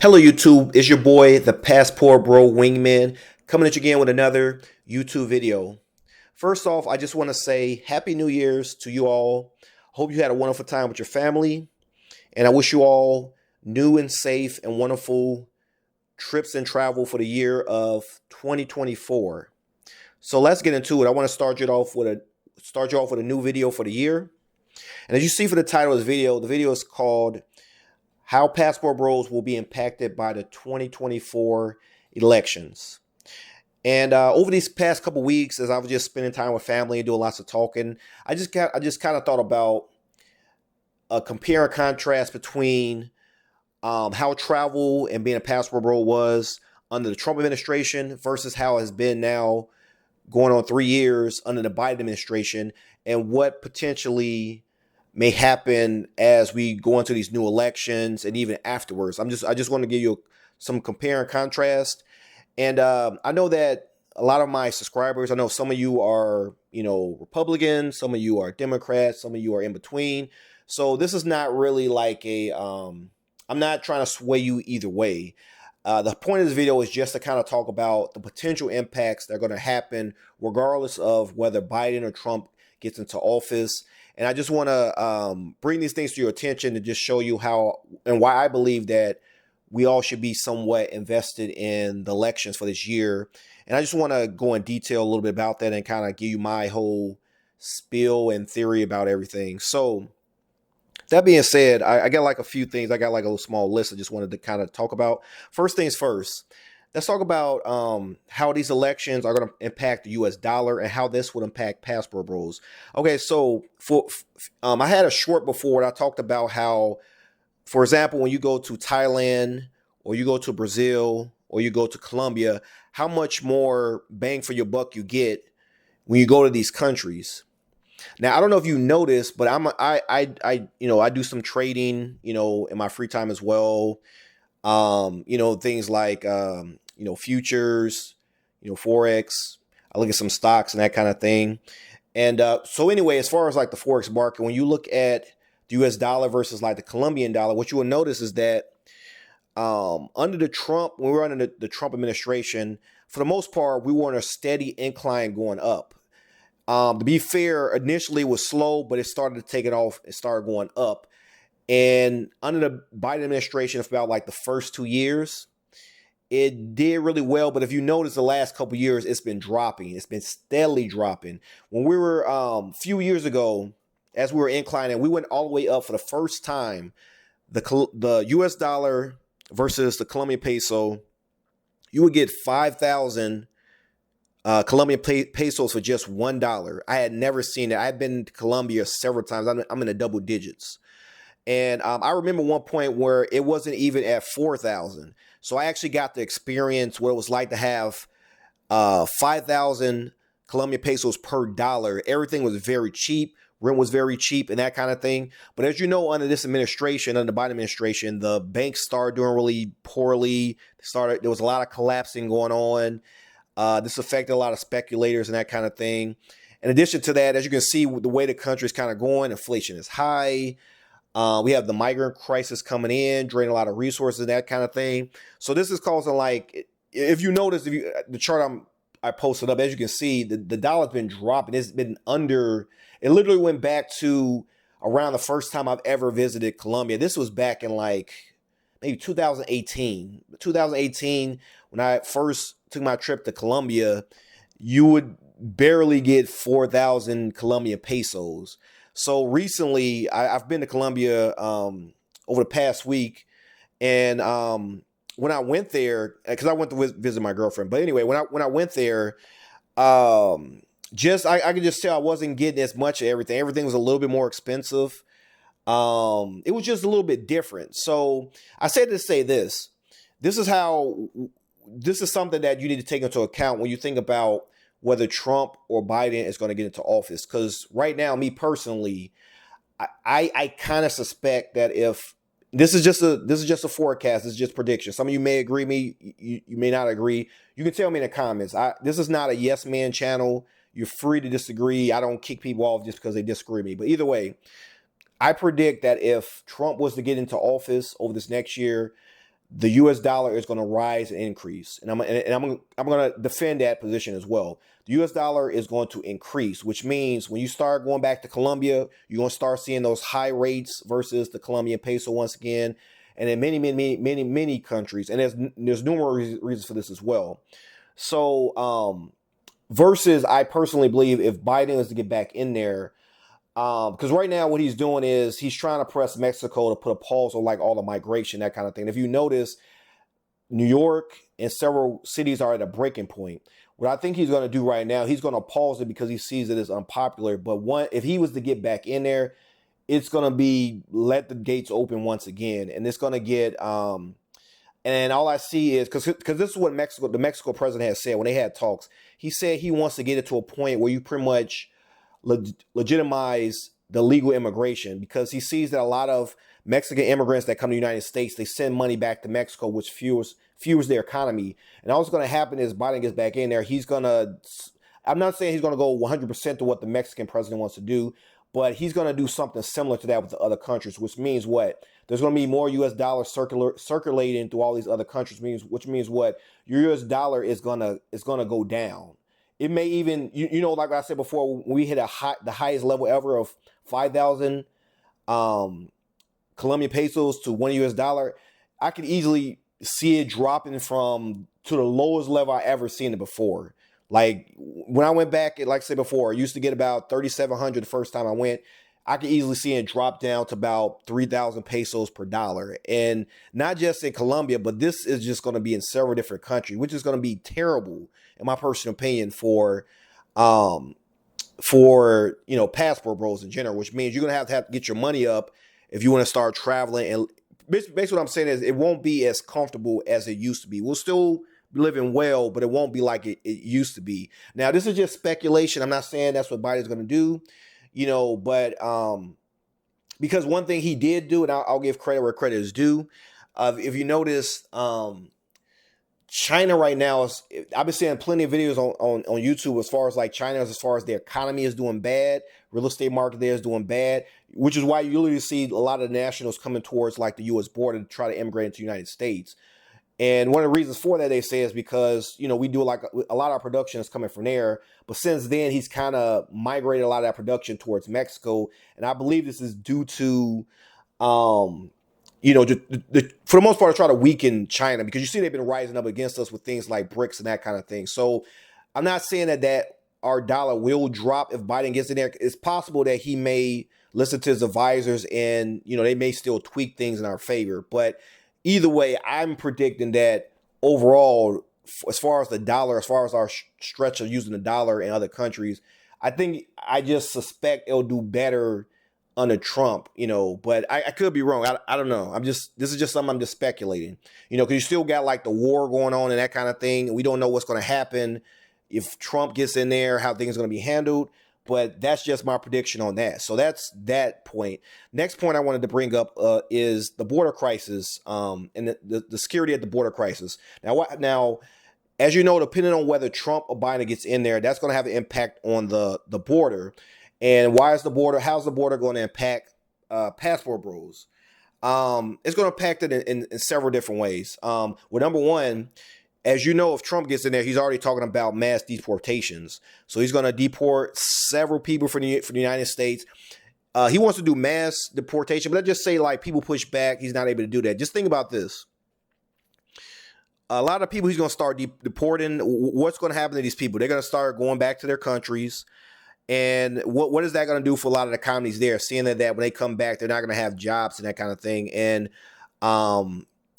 Hello, YouTube. It's your boy, the Passport Bro Wingman, coming at you again with another YouTube video. First off, I just want to say Happy New Year's to you all. Hope you had a wonderful time with your family, and I wish you all new and safe and wonderful trips and travel for the year of 2024. So let's get into it. I want to start you off with a new video for the year. And as you see for the title of this video, the video is called How Passport Bros Will Be Impacted by the 2024 Elections. And over these past couple weeks, as I was just spending time with family and doing lots of talking, I just kind of thought about a compare and contrast between how travel and being a passport bro was under the Trump administration versus how it has been now going on 3 years under the Biden administration, and what potentially may happen as we go into these new elections and even afterwards. I just want to give you some compare and contrast. And I know that a lot of my subscribers, I know some of you are, Republicans, some of you are Democrats, some of you are in between. So this is not really like I'm not trying to sway you either way. The point of this video is just to kind of talk about the potential impacts that are going to happen regardless of whether Biden or Trump gets into office. And I just want to bring these things to your attention to just show you how and why I believe that we all should be somewhat invested in the elections for this year. And I just want to go in detail a little bit about that and kind of give you my whole spiel and theory about everything. So that being said, I got like a few things. I got like a little small list I just wanted to kind of talk about. First things first, let's talk about how these elections are going to impact the U.S. dollar and how this would impact passport bros. Okay, so I had a short before and I talked about how, for example, when you go to Thailand or you go to Brazil or you go to Colombia, how much more bang for your buck you get when you go to these countries. Now, I don't know if you noticed, but I do some trading, in my free time as well. Things like futures, forex. I look at some stocks and that kind of thing. And so anyway, as far as like the forex market, when you look at the U.S. dollar versus like the Colombian dollar, what you will notice is that under when we were under the Trump administration, for the most part, we were on a steady incline going up. To be fair, initially it was slow, but it started to take it off. It started going up. And under the Biden administration, for about like the first 2 years, it did really well. But if you notice the last couple years, it's been dropping. It's been steadily dropping. When we were a few years ago, as we were inclining, we went all the way up for the first time. The U.S. dollar versus the Colombian peso, you would get 5,000 Colombian pesos for just $1. I had never seen it. I've been to Colombia several times. I'm in the double digits. And I remember one point where it wasn't even at 4,000. So I actually got to experience what it was like to have 5,000 Colombian pesos per dollar. Everything was very cheap. Rent was very cheap and that kind of thing. But as you know, under this administration, under the Biden administration, the banks started doing really poorly. There was a lot of collapsing going on. This affected a lot of speculators and that kind of thing. In addition to that, as you can see, the way the country is kind of going, inflation is high. We have the migrant crisis coming in, draining a lot of resources and that kind of thing. So this is causing, like, if you notice, the chart I posted up, as you can see, the dollar's been dropping. It's been under. It literally went back to around the first time I've ever visited Colombia. This was back in like maybe 2018. 2018, when I first took my trip to Colombia, you would barely get 4,000 Colombian pesos. So recently, I've been to Colombia over the past week, and when I went there, because I went to visit my girlfriend. But anyway, when I went there, I could just tell I wasn't getting as much of everything. Everything was a little bit more expensive. It was just a little bit different. So I said to say this. This is something that you need to take into account when you think about whether Trump or Biden is going to get into office. Because right now, me personally, I kind of suspect that if this is just a forecast, this is just prediction. Some of you may agree, you may not agree. You can tell me in the comments. This is not a yes man channel. You're free to disagree. I don't kick people off just because they disagree with me. But either way, I predict that if Trump was to get into office over this next year, the U.S. dollar is going to rise and increase, and I'm going to defend that position as well. The U.S. dollar is going to increase, which means when you start going back to Colombia, you're going to start seeing those high rates versus the Colombian peso once again, and in many countries, and there's numerous reasons for this as well. So versus, I personally believe if Biden is to get back in there, because right now what he's doing is he's trying to press Mexico to put a pause on like all the migration, that kind of thing. If you notice, New York and several cities are at a breaking point. What I think he's going to do right now, he's going to pause it because he sees it as unpopular. But if he was to get back in there, it's going to be let the gates open once again, and it's going to get. And all I see is because this is what the Mexico president has said when they had talks. He said he wants to get it to a point where you pretty much legitimize the legal immigration, because he sees that a lot of Mexican immigrants that come to the United States, they send money back to Mexico, which fuels their economy. And all that's going to happen is Biden gets back in there. I'm not saying he's going to go 100% to what the Mexican president wants to do, but he's going to do something similar to that with the other countries, which means what? There's going to be more U.S. dollars circulating through all these other countries, which means what? Your U.S. dollar is gonna go down. It may even, like I said before, when we hit the highest level ever of 5,000 Colombian pesos to one U.S. dollar, I could easily see it dropping to the lowest level I ever seen it before. Like when I went back, like I said before, I used to get about 3,700 the first time I went. I could easily see it drop down to about 3,000 pesos per dollar. And not just in Colombia, but this is just going to be in several different countries, which is going to be terrible, in my personal opinion, for passport bros in general, which means you're going to have to get your money up if you want to start traveling. And basically what I'm saying is it won't be as comfortable as it used to be. We'll still be living well, but it won't be like it used to be. Now, this is just speculation. I'm not saying that's what Biden's going to do. But because one thing he did do, and I'll give credit where credit is due. If you notice, China right now I've been seeing plenty of videos on YouTube as far as like China, as far as their economy is doing bad, real estate market there is doing bad, which is why you literally see a lot of nationals coming towards like the U.S. border to try to immigrate into the United States. And one of the reasons for that, they say, is because, we do like a lot of our production is coming from there. But since then, he's kind of migrated a lot of that production towards Mexico. And I believe this is due to, for the most part, to try to weaken China, because you see they've been rising up against us with things like BRICS and that kind of thing. So I'm not saying that our dollar will drop if Biden gets in there. It's possible that he may listen to his advisors and, they may still tweak things in our favor. But either way, I'm predicting that overall, as far as the dollar, as far as our stretch of using the dollar in other countries, I just suspect it'll do better under Trump, but I could be wrong. I don't know. This is just something I'm just speculating, because you still got like the war going on and that kind of thing. We don't know what's going to happen if Trump gets in there, how things are going to be handled. But that's just my prediction on that. So that's that point. Next point I wanted to bring up is the border crisis and the security at the border crisis. Now, as you know, depending on whether Trump or Biden gets in there, that's going to have an impact on the border. And how's the border going to impact passport bros? It's going to impact it in several different ways. Well, number one, as you know, if Trump gets in there, he's already talking about mass deportations. So he's going to deport several people from the United States. He wants to do mass deportation, but let's just say like people push back. He's not able to do that. Just think about this. A lot of people he's going to start deporting. What's going to happen to these people? They're going to start going back to their countries. And what is that going to do for a lot of the economies there? Seeing that when they come back, they're not going to have jobs and that kind of thing. And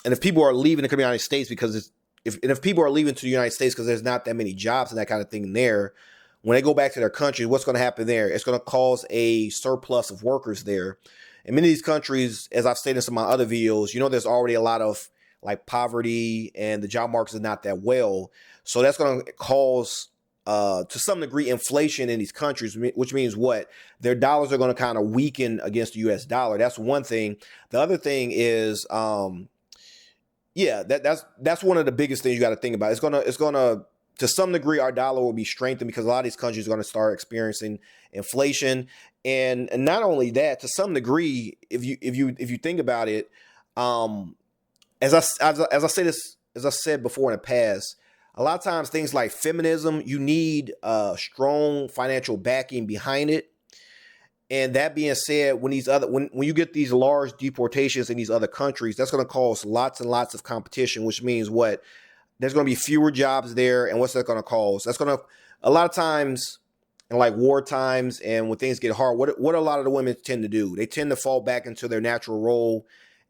if people are leaving the United States because if people are leaving to the United States because there's not that many jobs and that kind of thing there, when they go back to their country, what's going to happen there? It's going to cause a surplus of workers there. In many of these countries, as I've stated in some of my other videos, there's already a lot of like poverty and the job markets are not that well. So that's going to cause, to some degree, inflation in these countries, which means what? Their dollars are going to kind of weaken against the U.S. dollar. That's one thing. The other thing is, that's one of the biggest things you got to think about. It's gonna to some degree our dollar will be strengthened because a lot of these countries are going to start experiencing inflation, and not only that, to some degree, if you think about it, as I said before in the past, a lot of times things like feminism, you need strong financial backing behind it. And that being said, when you get these large deportations in these other countries, that's going to cause lots and lots of competition, which means what? There's going to be fewer jobs there, and what's that going to cause? That's going to a lot of times in like war times and when things get hard. What a lot of the women tend to do? They tend to fall back into their natural role,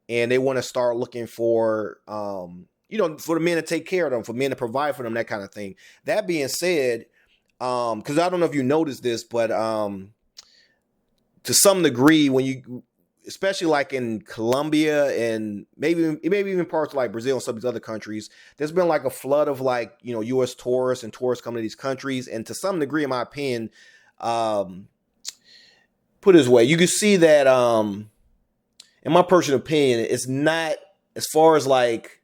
and they want to start looking for for the men to take care of them, for men to provide for them, that kind of thing. That being said, because I don't know if you noticed this, but to some degree, when you, especially like in Colombia and maybe even parts like Brazil and some of these other countries, there's been like a flood of like U.S. tourists and tourists coming to these countries, and to some degree, in my opinion, put it this way, you can see that in my personal opinion, it's not as far as like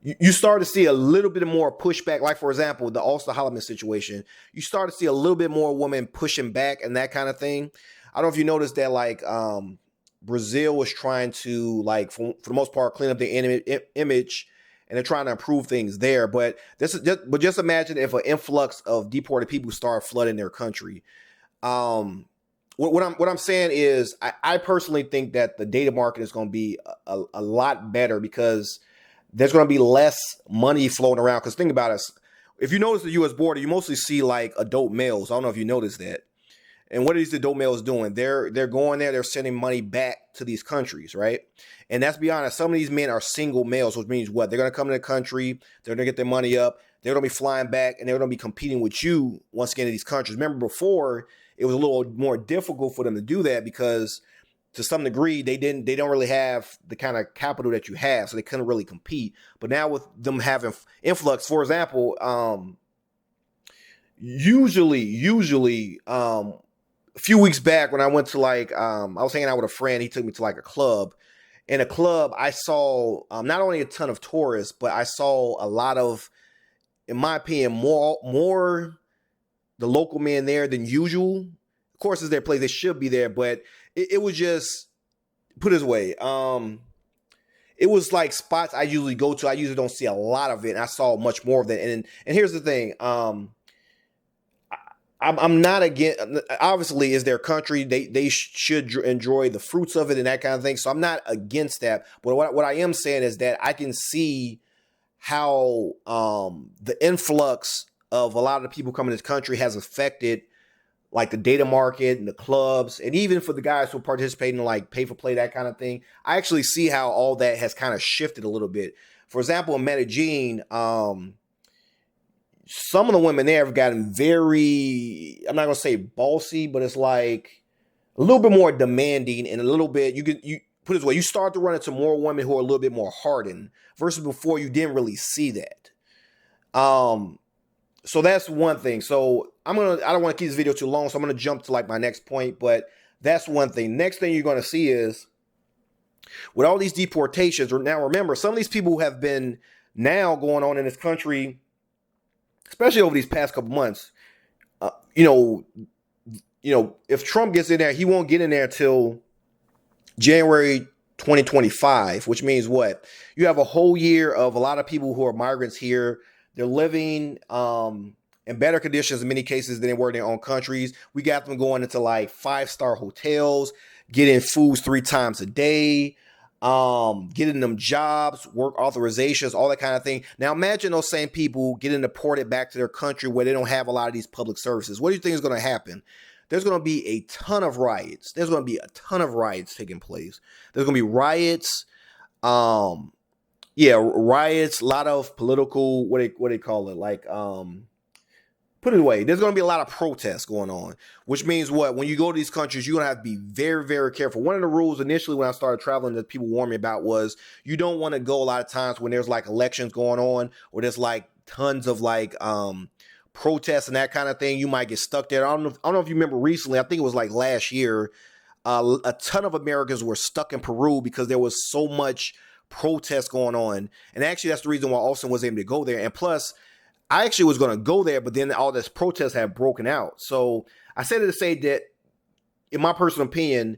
you start to see a little bit more pushback. Like for example, the Ulster Holloman situation, you start to see a little bit more women pushing back and that kind of thing. I don't know if you noticed that like Brazil was trying to like for the most part clean up the image, and they're trying to improve things there. But just imagine if an influx of deported people start flooding their country. What I'm saying is I personally think that the data market is going to be a lot better because there's going to be less money flowing around. Because think about it, if you notice the U.S. border, you mostly see like adult males. I don't know if you noticed that. And what are these adult males doing? They're going there. They're sending money back to these countries, right? And let's be honest, some of these men are single males, which means what? They're going to come to the country. They're going to get their money up. They're going to be flying back, and they're going to be competing with you once again in these countries. Remember before, it was a little more difficult for them to do that because to some degree they don't really have the kind of capital that you have, so they couldn't really compete. But now with them having influx, for example, usually a few weeks back when I went to like I was hanging out with a friend, he took me to like a club. In a club, I saw not only a ton of tourists, but I saw a lot of, in my opinion, more the local men there than usual. Of course, it's their place; they should be there. But it was just, put it this way, it was like spots I usually go to. I usually don't see a lot of it, and I saw much more of it. And here's the thing. I'm not against. Obviously, it's their country. They should enjoy the fruits of it and that kind of thing. So I'm not against that. But what I am saying is that I can see how the influx of a lot of the people coming to this country has affected like the data market and the clubs, and even for the guys who participate in like pay for play, that kind of thing. I actually see how all that has kind of shifted a little bit. For example, in Medellin, some of the women there have gotten very, I'm not going to say bossy, but it's like a little bit more demanding and a little bit, you put it this way, you start to run into more women who are a little bit more hardened versus before you didn't really see that. So that's one thing. So I don't want to keep this video too long, so I'm going to jump to like my next point, but that's one thing. Next thing you're going to see is with all these deportations, now remember, some of these people who have been now going on in this country, especially over these past couple months, if Trump gets in there, he won't get in there till January 2025, which means what? You have a whole year of a lot of people who are migrants here. They're living in better conditions in many cases than they were in their own countries. We got them going into like 5-star hotels, getting foods 3 times a day, getting them jobs, work authorizations, all that kind of thing. Now imagine those same people getting deported back to their country where they don't have a lot of these public services. What do you think is going to happen? There's going to be a ton of riots. There's going to be a ton of riots taking place. There's going to be riots. Riots, a lot of political, what they call it? Like, put it away. There's going to be a lot of protests going on, which means what? When you go to these countries, you're going to have to be very, very careful. One of the rules initially when I started traveling that people warned me about was you don't want to go a lot of times when there's like elections going on or there's like tons of like protests and that kind of thing. You might get stuck there. I don't know if you remember recently, I think it was like last year, a ton of Americans were stuck in Peru because there was so much protest going on. And actually, that's the reason why Austin was able to go there. And plus, I actually was going to go there, but then all this protest had broken out. So I said it to say that, in my personal opinion,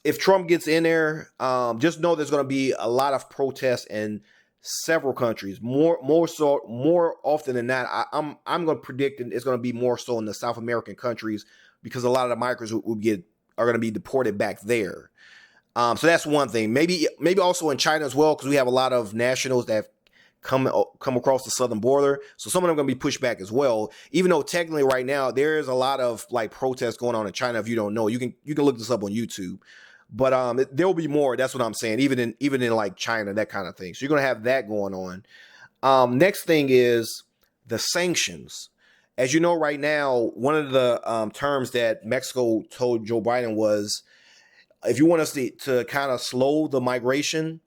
if Trump gets in there, just know there's going to be a lot of protests in several countries. More often than not, I'm going to predict it's going to be more so in the South American countries because a lot of the migrants are going to be deported back there. So that's one thing. Maybe also in China as well, because we have a lot of nationals that come across the southern border. So some of them are going to be pushed back as well. Even though technically right now there is a lot of like protests going on in China. If you don't know, you can look this up on YouTube. But there will be more. That's what I'm saying. Even in like China, that kind of thing. So you're going to have that going on. Next thing is the sanctions. As you know, right now, one of the terms that Mexico told Joe Biden was, if you want us to kind of slow the migration,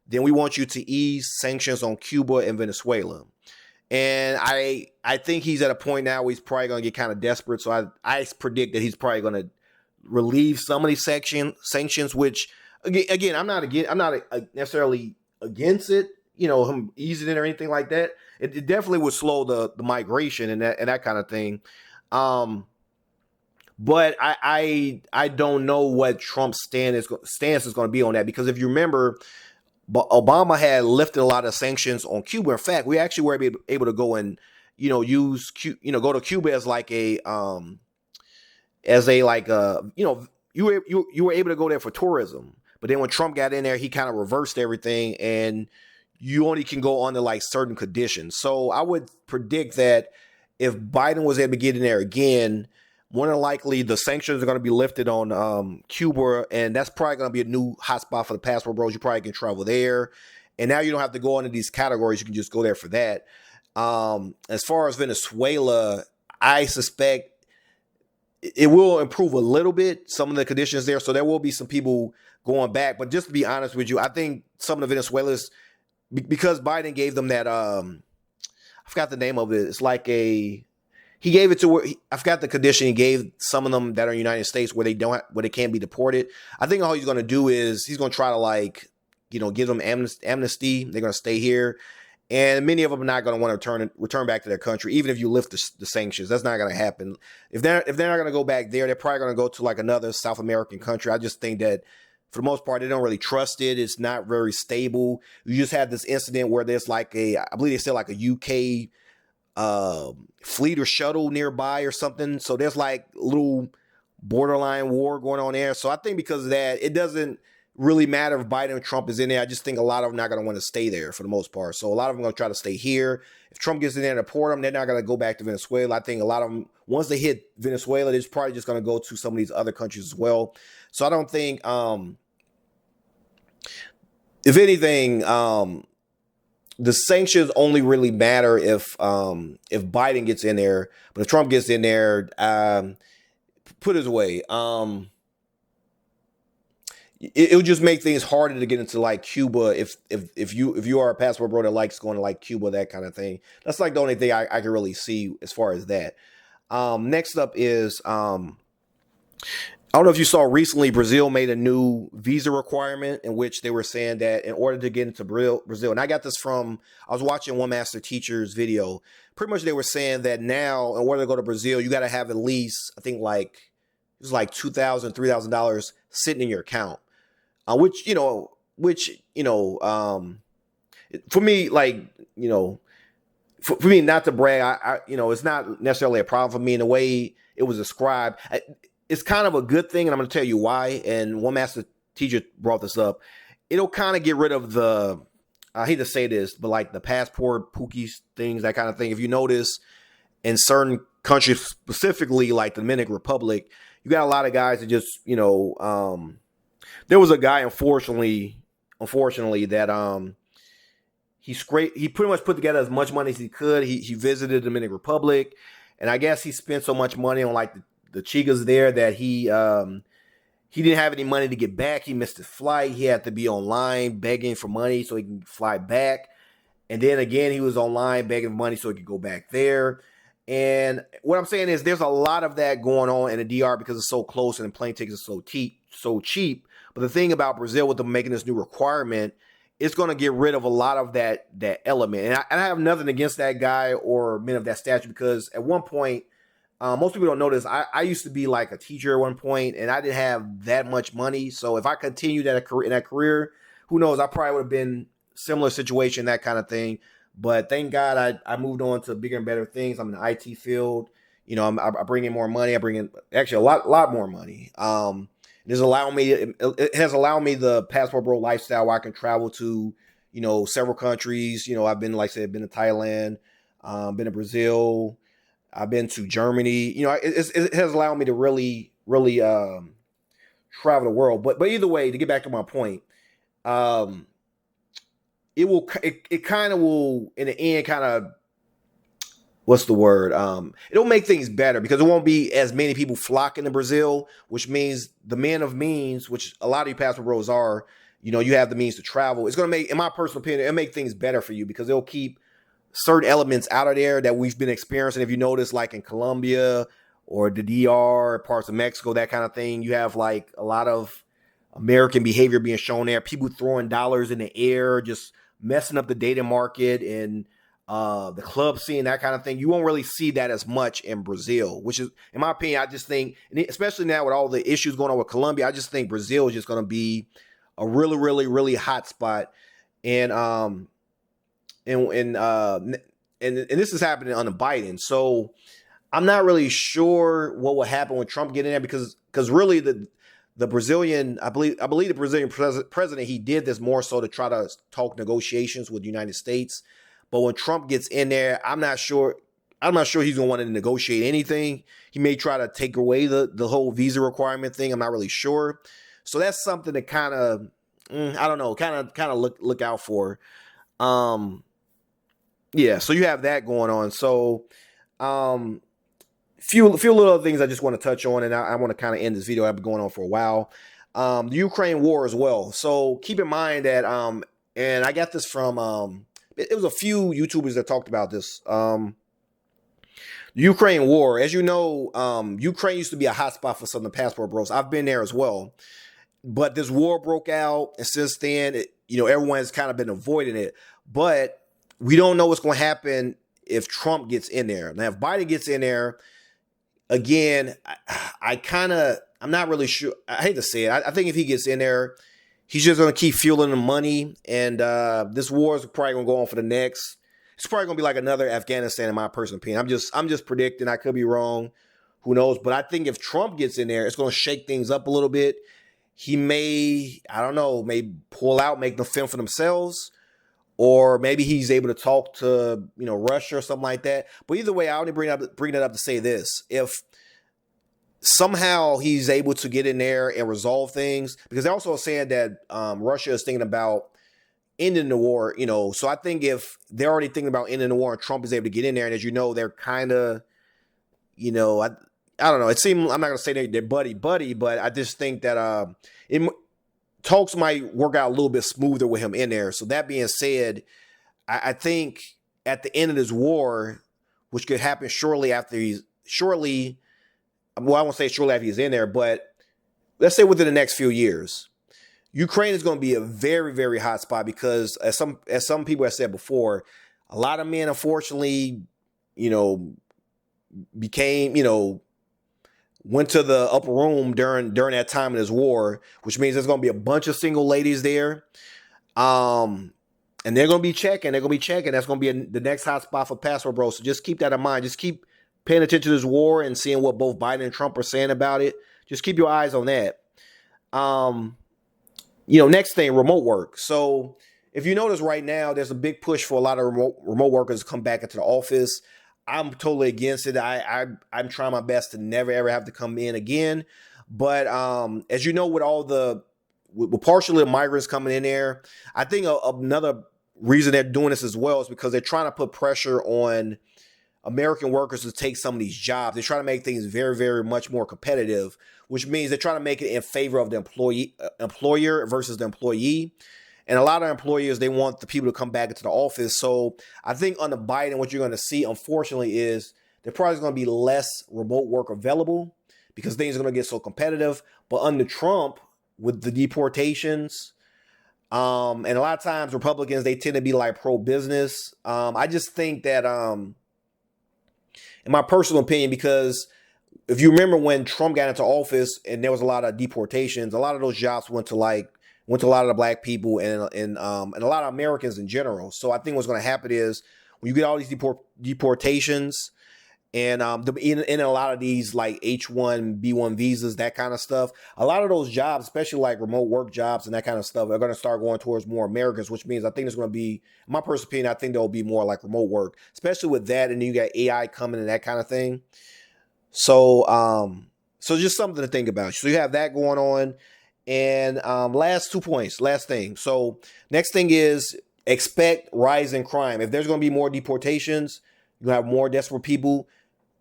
then we want you to ease sanctions on Cuba and Venezuela. And I think he's at a point now where he's probably going to get kind of desperate. So I predict that he's probably going to relieve some of these sanctions, which again, I'm not necessarily against it, him easing it or anything like that. It definitely would slow the migration and that kind of thing. But I don't know what Trump's stance is going to be on that, because if you remember, Obama had lifted a lot of sanctions on Cuba. In fact, we actually were able to go and go to Cuba as like a you were able to go there for tourism. But then when Trump got in there, he kind of reversed everything, and you only can go under like certain conditions. So I would predict that if Biden was able to get in there again, more than likely the sanctions are going to be lifted on Cuba, and that's probably going to be a new hotspot for the passport bros. You probably can travel there, and now you don't have to go into these categories. You can just go there for that. As far as Venezuela, I suspect it will improve a little bit, some of the conditions there, so there will be some people going back. But just to be honest with you, I think some of the Venezuelans, because Biden gave them that, I forgot the name of it. It's like he gave it to where I forgot the condition he gave some of them that are in the United States where they can't be deported. I think all he's going to do is he's going to try to give them amnesty. They're going to stay here, and many of them are not going to want to return back to their country, even if you lift the sanctions. That's not going to happen. If they're not going to go back there, they're probably going to go to like another South American country. I just think that for the most part, they don't really trust it. It's not very stable. You just had this incident where there's I believe they said like a UK fleet or shuttle nearby or something. So there's like little borderline war going on there. So I think because of that, it doesn't really matter if Biden or Trump is in there. I just think a lot of them are not going to want to stay there for the most part. So a lot of them are going to try to stay here. If Trump gets in there and deport them, they're not going to go back to Venezuela. I think a lot of them, once they hit Venezuela, they're probably just going to go to some of these other countries as well. So I don't think, if anything, the sanctions only really matter if Biden gets in there. But if Trump gets in there, put it away. It would just make things harder to get into like Cuba if you are a passport bro that likes going to like Cuba, that kind of thing. That's like the only thing I can really see as far as that. Next up is I don't know if you saw recently, Brazil made a new visa requirement in which they were saying that in order to get into Brazil, and I got this I was watching one master teacher's video. Pretty much they were saying that now in order to go to Brazil, you got to have at least, I think it was like $2,000, $3,000 sitting in your account. Which for me, for me, not to brag, I it's not necessarily a problem for me in the way it was described. It's kind of a good thing, and I'm going to tell you why. And one master teacher brought this up. It'll kind of get rid of I hate to say this, but like the passport pookies things, that kind of thing. If you notice in certain countries, specifically like the Dominican Republic, you got a lot of guys that just, there was a guy, unfortunately, that he pretty much put together as much money as he could. He visited the Dominican Republic, and I guess he spent so much money on like the chicas there that he didn't have any money to get back. He missed his flight. He had to be online begging for money so he can fly back. And then again, he was online begging for money so he could go back there. And what I'm saying is there's a lot of that going on in the DR because it's so close and the plane tickets are so cheap. But the thing about Brazil with them making this new requirement, it's going to get rid of a lot of that element. And I have nothing against that guy or men of that stature, because at one point, Most people don't know this. I used to be like a teacher at one point, and I didn't have that much money. So if I continued in that career, who knows? I probably would have been similar situation, that kind of thing. But thank God I moved on to bigger and better things. I'm in the IT field. You know, I bring in more money. I bring in actually a lot more money. It has allowed me the passport bro lifestyle where I can travel to, you know, several countries. You know, I've been, like I said, been to Thailand, been to Brazil, I've been to Germany. You know, it has allowed me to really travel the world. But either way, to get back to my point, um, it kind of will in the end kind of, what's the word? It'll make things better because it won't be as many people flocking to Brazil, which means the men of means, which a lot of you passport bros are, you know, you have the means to travel. It's going to make, in my personal opinion, it'll make things better for you because it'll keep certain elements out of there that we've been experiencing. If you notice, like in Colombia or the DR, parts of Mexico, that kind of thing, you have like a lot of American behavior being shown there. People throwing dollars in the air, just messing up the data market and the club scene, that kind of thing. You won't really see that as much in Brazil, which is, in my opinion, I just think, and especially now with all the issues going on with Colombia, I just think Brazil is just going to be a really hot spot. And and this is happening under Biden. So I'm not really sure what will happen when Trump get in there because really the Brazilian, I believe the Brazilian president, he did this more so to try to talk negotiations with the United States. But when Trump gets in there, I'm not sure he's gonna want to negotiate anything. He may try to take away the whole visa requirement thing. I'm not really sure. So that's something to kind of, I don't know, kind of look out for. Yeah, so you have that going on. So few little other things I just want to touch on, and I want to kind of end this video. I've been going on for a while. The Ukraine war as well. So keep in mind that and I got this from it was a few YouTubers that talked about this. Ukraine war, as you know, Ukraine used to be a hotspot for some of the passport bros. I've been there as well, but this war broke out, and since then, you know, everyone's kind of been avoiding it. But we don't know what's going to happen if Trump gets in there. Now, if Biden gets in there, again, I'm not really sure. I hate to say it. I think if he gets in there, he's just going to keep fueling the money. And this war is probably going to go on for the next. It's probably going to be like another Afghanistan, in my personal opinion. I'm just predicting. I could be wrong. Who knows? But I think if Trump gets in there, it's going to shake things up a little bit. He may, I don't know, may pull out, make them fend for themselves. Or maybe he's able to talk to, you know, Russia or something like that. But either way, I only bring that up to say this: if somehow he's able to get in there and resolve things, because they're also saying that Russia is thinking about ending the war. You know, so I think if they're already thinking about ending the war and Trump is able to get in there, and as you know, they're kind of, you know, I don't know. It seemed, I'm not gonna say they're buddy, but I just think that talks might work out a little bit smoother with him in there. So that being said, I think at the end of this war, which could happen shortly, well, I won't say shortly after he's in there, but let's say within the next few years, Ukraine is going to be a very hot spot because as some people have said before, a lot of men, unfortunately, you know, became, you know, went to the upper room during that time of this war, which means there's going to be a bunch of single ladies there. And they're going to be checking. That's going to be the next hot spot for passport bros. So just keep that in mind. Just keep paying attention to this war and seeing what both Biden and Trump are saying about it. Just keep your eyes on that. You know, next thing, remote work. So if you notice right now, there's a big push for a lot of remote workers to come back into the office. I'm totally against it. I'm trying my best to never ever have to come in again. But as you know, with partially the migrants coming in there, I think another reason they're doing this as well is because they're trying to put pressure on American workers to take some of these jobs. They're trying to make things very much more competitive, which means they're trying to make it in favor of the employer versus the employee. And a lot of employers, they want the people to come back into the office. So I think under Biden, what you're going to see, unfortunately, is there probably going to be less remote work available because things are going to get so competitive. But under Trump, with the deportations, and a lot of times Republicans, they tend to be like pro-business. I just think that in my personal opinion, because if you remember when Trump got into office and there was a lot of deportations, a lot of those jobs went to a lot of the black people and a lot of Americans in general. So I think what's going to happen is when you get all these deportations and in a lot of these like H1B1 visas, that kind of stuff, a lot of those jobs, especially like remote work jobs and that kind of stuff, are going to start going towards more Americans, which means I think there's going to be, in my personal opinion, I think there'll be more like remote work, especially with that, and then you got AI coming and that kind of thing. So just something to think about. So you have that going on. And last 2 points, last thing. So next thing is expect rising crime. If there's going to be more deportations, you have more desperate people.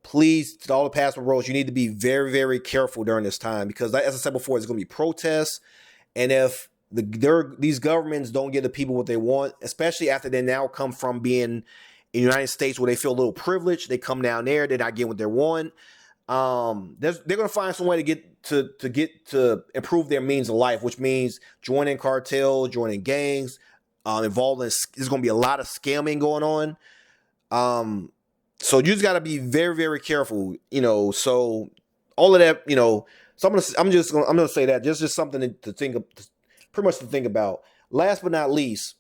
Please, to all the passport bros, you need to be very, very careful during this time because, as I said before, there's going to be protests. And if these governments don't give the people what they want, especially after they now come from being in the United States where they feel a little privileged, they come down there, they're not getting what they want. They're going to find some way to get to improve their means of life, which means joining cartels, joining gangs, involved in. There's going to be a lot of scamming going on. So you just got to be very, very careful, So all of that, So I'm gonna say that just something to think of, pretty much to think about. Last but not least,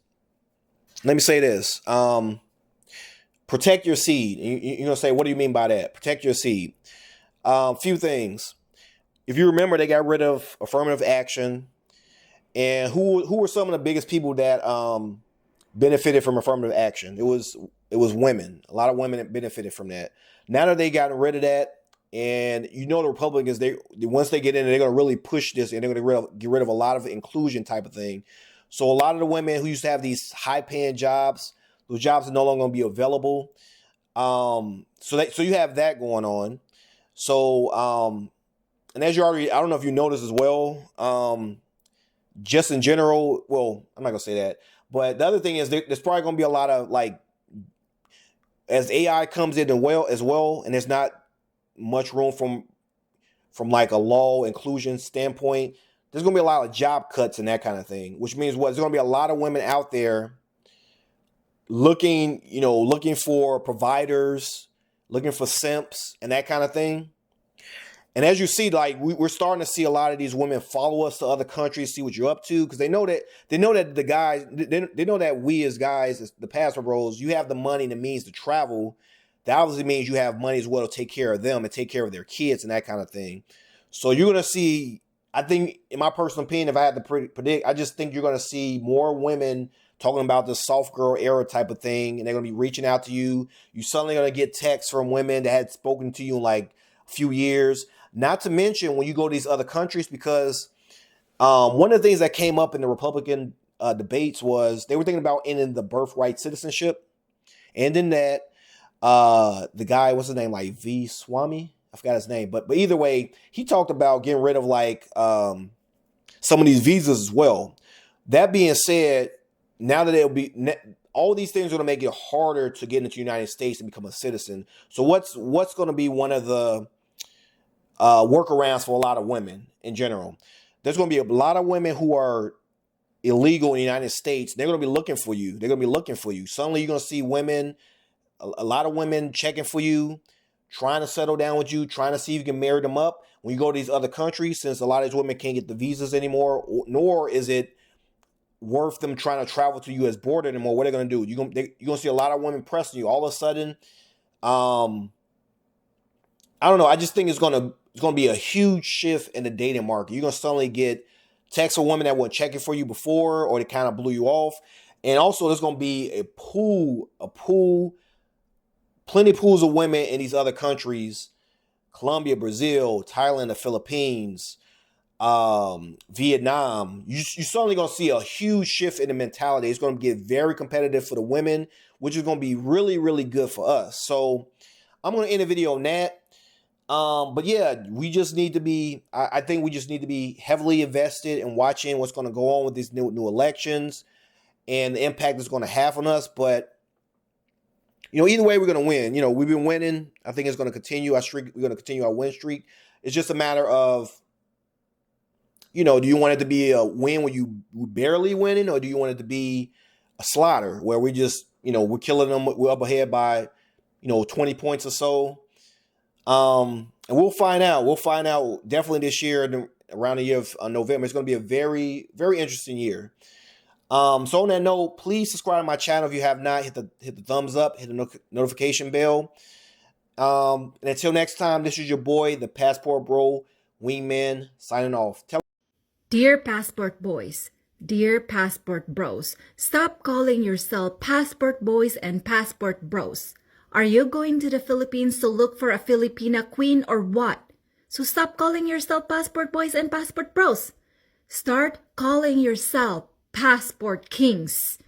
let me say this: protect your seed. You're gonna say, what do you mean by that? Protect your seed. Few things. If you remember, they got rid of affirmative action, and who were some of the biggest people that benefited from affirmative action? It was women. A lot of women that benefited from that. Now that they gotten rid of that, and the Republicans, once they get in, they're going to really push this, and they're going to get rid of a lot of inclusion type of thing. So a lot of the women who used to have these high paying jobs, those jobs are no longer going to be available. So you have that going on. So and as you already, I don't know if you noticed as well, just in general, well, I'm not going to say that. But the other thing is there's probably going to be a lot of as AI comes in as well, and there's not much room from like a law inclusion standpoint. There's going to be a lot of job cuts and that kind of thing, which means what? There's going to be a lot of women out there looking for providers, looking for simps and that kind of thing. And as you see, we're starting to see a lot of these women follow us to other countries, see what you're up to, because they know that the guys, they know that we as guys, the passport bros, you have the money and the means to travel. That obviously means you have money as well to take care of them and take care of their kids and that kind of thing. So you're going to see, I think, in my personal opinion, if I had to predict, I just think you're going to see more women talking about this soft girl era type of thing, and they're going to be reaching out to you. You're suddenly going to get texts from women that had spoken to you in like a few years. Not to mention when you go to these other countries, because one of the things that came up in the Republican debates was they were thinking about ending the birthright citizenship. And then that the guy, what's his name, like V. Swami? I forgot his name. But either way, he talked about getting rid of some of these visas as well. That being said, now that it'll be all these things are going to make it harder to get into the United States and become a citizen. So what's going to be one of the workarounds for a lot of women in general? There's going to be a lot of women who are illegal in the United States. They're going to be looking for you. Suddenly you're going to see women, a lot of women checking for you, trying to settle down with you, trying to see if you can marry them up. When you go to these other countries, since a lot of these women can't get the visas anymore, nor is it worth them trying to travel to U.S. border anymore, what they're going to do? You're going to see a lot of women pressing you. All of a sudden, I don't know. I just think it's going to be a huge shift in the dating market. You're going to suddenly get texts from women that weren't checking for you before, or they kind of blew you off. And also there's going to be a pool, plenty of pools of women in these other countries: Colombia, Brazil, Thailand, the Philippines, Vietnam. You're suddenly going to see a huge shift in the mentality. It's going to get very competitive for the women, which is going to be really, really good for us. So I'm going to end the video on that. But yeah, we just need to be, I think we just need to be heavily invested in watching what's going to go on with these new elections and the impact it's going to have on us. But, either way, we're going to win. We've been winning. I think it's going to continue our streak. We're going to continue our win streak. It's just a matter of, do you want it to be a win where you barely winning, or do you want it to be a slaughter where we just, we're killing them, we're up ahead by, 20 points or so. And we'll find out. We'll find out definitely this year, around the year of November. It's going to be a very, very interesting year. So on that note, please subscribe to my channel if you have not. Hit the thumbs up, hit the notification bell. And until next time, this is your boy, the Passport Bro Wingman, signing off. Dear Passport Boys, dear Passport Bros, stop calling yourself Passport Boys and Passport Bros. Are you going to the Philippines to look for a Filipina queen or what? So stop calling yourself Passport Boys and Passport Bros. Start calling yourself Passport Kings.